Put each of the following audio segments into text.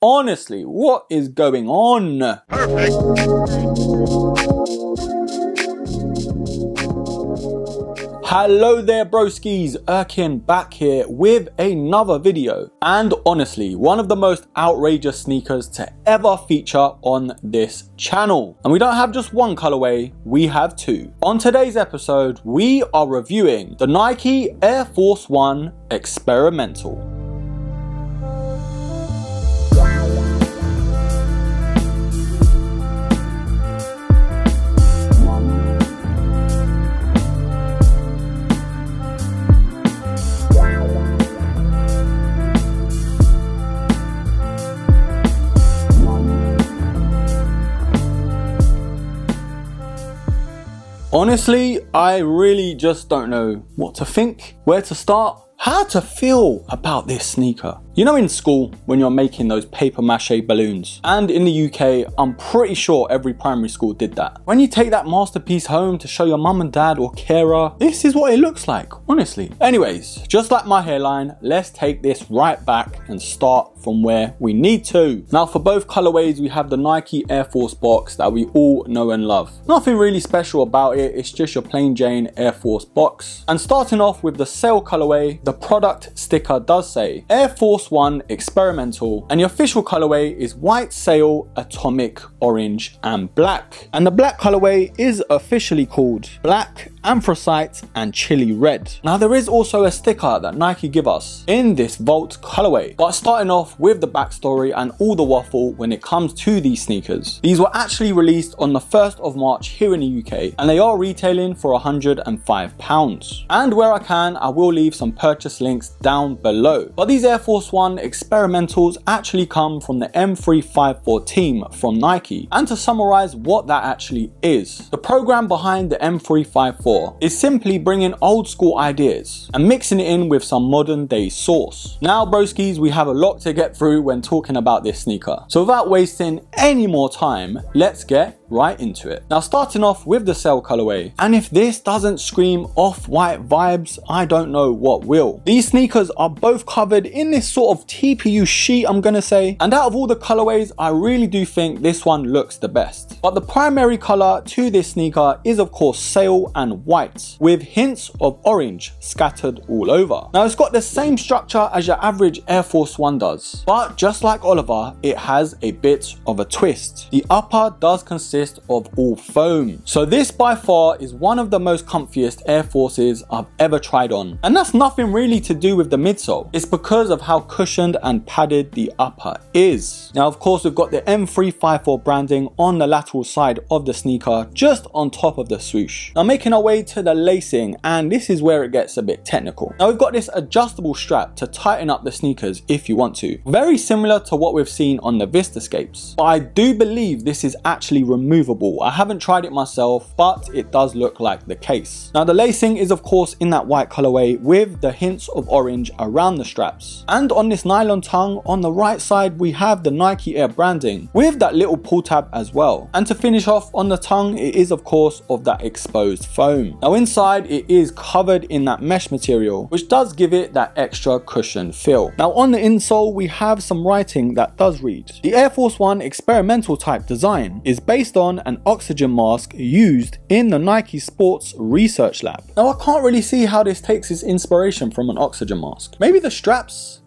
honestly, what is going on? Perfect. Hello there broskis, Erkin back here with another video, and honestly one of the most outrageous sneakers to ever feature on this channel. And we don't have just one colorway, we have two. On today's episode we are reviewing the Nike Air Force 1 Experimental. Honestly, I really just don't know what to think, where to start, how to feel about this sneaker. You know, in school when you're making those paper mache balloons, and in the UK I'm pretty sure every primary school did that. When you take that masterpiece home to show your mum and dad or carer, this is what it looks like, honestly. Anyways, just like my hairline, let's take this right back and start from where we need to. Now for both colorways we have the Nike Air Force box that we all know and love. Nothing really special about it, it's just your plain Jane Air Force box. And starting off with the sail colorway, the product sticker does say Air Force 1 Experimental, and the official colorway is white sail, atomic orange and black. And the black colorway is officially called black, anthracite and chili red. Now there is also a sticker that Nike give us in this Vault colorway, but starting off with the backstory and all the waffle when it comes to these sneakers. These were actually released on the 1st of March here in the UK, and they are retailing for £105. And where I can, I will leave some purchase links down below. But these Air Force 1 Experimentals actually come from the M354 team from Nike. And to summarize what that actually is, the program behind the M354 is simply bringing old school ideas and mixing it in with some modern day sauce. Now broskies, we have a lot to get through when talking about this sneaker. So without wasting any more time, let's get right into it. Now starting off with the sail colorway, and if this doesn't scream off-white vibes, I don't know what will. These sneakers are both covered in this sort of TPU sheet, I'm gonna say, and out of all the colorways I really do think this one looks the best. But the primary color to this sneaker is of course sail and white, with hints of orange scattered all over. Now it's got the same structure as your average Air Force 1 does, but just like Oliver, it has a bit of a twist. The upper does consist of all foam. So this by far is one of the most comfiest Air Forces I've ever tried on. And that's nothing really to do with the midsole. It's because of how cushioned and padded the upper is. Now of course we've got the M354 branding on the lateral side of the sneaker, just on top of the swoosh. Now making our way to the lacing, and this is where it gets a bit technical. Now we've got this adjustable strap to tighten up the sneakers if you want to. Very similar to what we've seen on the Vistascapes. But I do believe this is actually removable. I haven't tried it myself, but it does look like the case. Now the lacing is of course in that white colorway with the hints of orange around the straps. And on this nylon tongue on the right side we have the Nike Air branding with that little pull tab as well. And to finish off on the tongue, it is of course of that exposed foam. Now inside it is covered in that mesh material, which does give it that extra cushion feel. Now on the insole we have some writing that does read, the Air Force 1 Experimental type design is based on an oxygen mask used in the Nike Sports Research Lab. Now I can't really see how this takes its inspiration from an oxygen mask. Maybe the straps?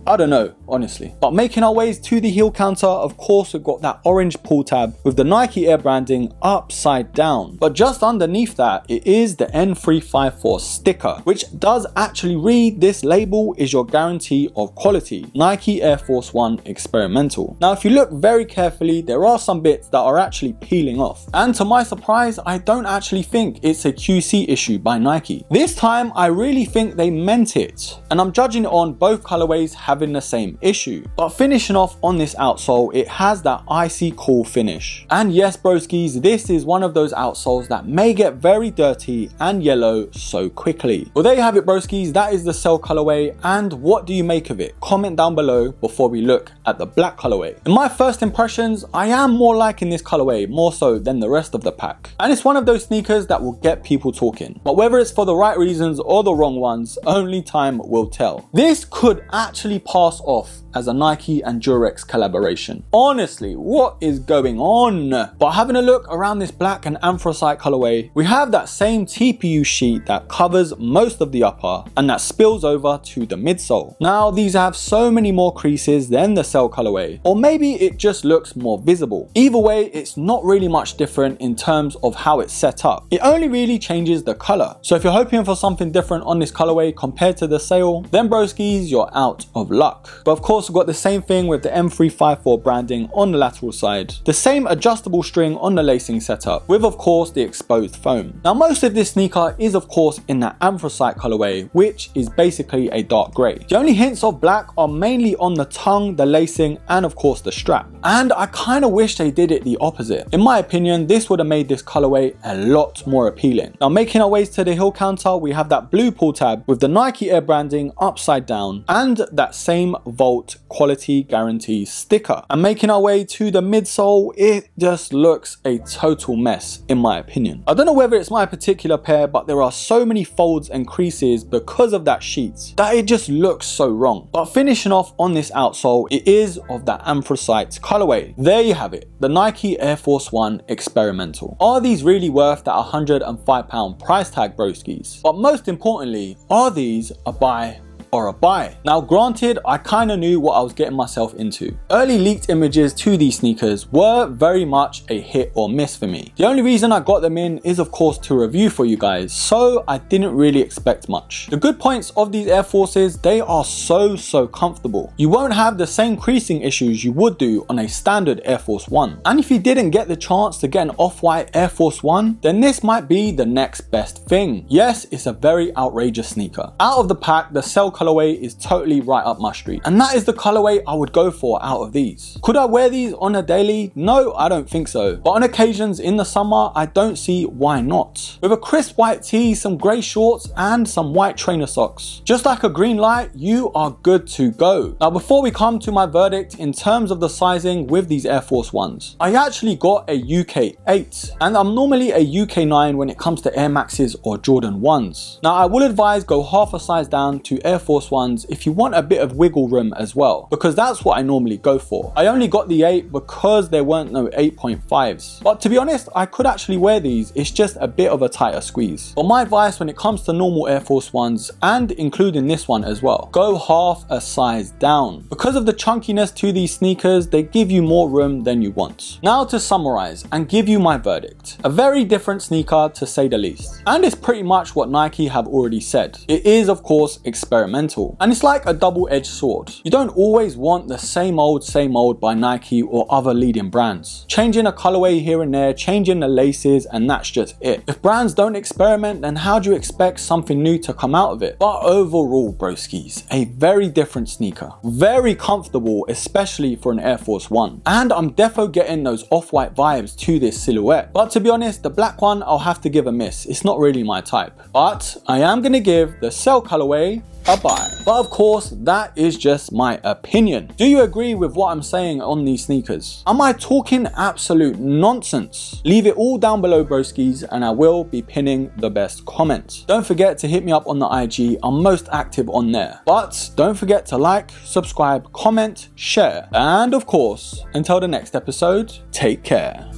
I don't know, honestly. But making our ways to the heel counter, of course we've got that orange pull tab with the Nike Air branding upside down. But just underneath that, it is the N354 sticker, which does actually read, this label is your guarantee of quality, Nike Air Force 1 Experimental. Now if you look very carefully, there are some bits that are actually peeling off. And to my surprise, I don't actually think it's a QC issue by Nike. This time, I really think they meant it. And I'm judging it on both colorways having the same issue. But finishing off on this outsole, it has that icy cool finish. And yes broskis, this is one of those outsoles that may get very dirty and yellow so quickly. Well there you have it broskis, that is the sail colorway, and what do you make of it? Comment down below before we look at the black colorway. In my first impressions, I am more liking this colorway more so than the rest of the pack. And it's one of those sneakers that will get people talking. But whether it's for the right reasons or the wrong ones, only time will tell. This could actually pass off off as a Nike and Durex collaboration. Honestly, what is going on? But having a look around this black and anthracite colorway, we have that same TPU sheet that covers most of the upper and that spills over to the midsole. Now these have so many more creases than the Cell colorway, or maybe it just looks more visible. Either way, it's not really much different in terms of how it's set up. It only really changes the color. So if you're hoping for something different on this colorway compared to the Cell, then broskies, you're out of luck. But of course, we've got the same thing with the M354 branding on the lateral side, the same adjustable string on the lacing setup, with of course the exposed foam. Now most of this sneaker is of course in that anthracite colorway, which is basically a dark grey. The only hints of black are mainly on the tongue, the lacing, and of course the strap. And I kind of wish they did it the opposite. In my opinion, this would have made this colorway a lot more appealing. Now making our ways to the heel counter, we have that blue pull tab with the Nike Air branding upside down and that same Volt quality guarantee sticker. And making our way to the midsole, it just looks a total mess in my opinion. I don't know whether it's my particular pair, but there are so many folds and creases because of that sheet that it just looks so wrong. But finishing off on this outsole, it is of that anthracite colorway. There you have it, the Nike Air Force 1 Experimental. Are these really worth that £105 price tag, broskies? But most importantly, are these a buy or a buy? Now granted, I kind of knew what I was getting myself into. Early leaked images to these sneakers were very much a hit or miss for me. The only reason I got them in is of course to review for you guys, so I didn't really expect much. The good points of these Air Forces, they are so comfortable. You won't have the same creasing issues you would do on a standard Air Force 1. And if you didn't get the chance to get an off-white Air Force 1, then this might be the next best thing. Yes, it's a very outrageous sneaker. Out of the pack, the Cell colorway is totally right up my street, and that is the colorway I would go for out of these. Could I wear these on a daily? No, I don't think so, but on occasions in the summer, I don't see why not. With a crisp white tee, some grey shorts, and some white trainer socks, just like a green light, you are good to go. Now before we come to my verdict in terms of the sizing with these Air Force 1s, I actually got a UK 8, and I'm normally a UK 9 when it comes to Air Maxes or Jordan 1s. Now I will advise go half a size down to Air Force 1s if you want a bit of wiggle room as well, because that's what I normally go for. I only got the 8 because there weren't no 8.5s. But to be honest, I could actually wear these, it's just a bit of a tighter squeeze. But my advice when it comes to normal Air Force 1s, and including this one as well, go half a size down. Because of the chunkiness to these sneakers, they give you more room than you want. Now to summarize and give you my verdict. A very different sneaker to say the least. And it's pretty much what Nike have already said. It is of course experimental. And it's like a double-edged sword. You don't always want the same old by Nike or other leading brands. Changing a colorway here and there, changing the laces, and that's just it. If brands don't experiment, then how do you expect something new to come out of it? But overall, broskies, a very different sneaker. Very comfortable, especially for an Air Force 1. And I'm defo getting those off-white vibes to this silhouette. But to be honest, the black one, I'll have to give a miss. It's not really my type. But I am gonna give the Cell colorway a buy. But of course, that is just my opinion. Do you agree with what I'm saying on these sneakers? Am I talking absolute nonsense? Leave it all down below, broskies, and I will be pinning the best comment. Don't forget to hit me up on the IG. I'm most active on there. But don't forget to like, subscribe, comment, share, and of course, until the next episode, take care.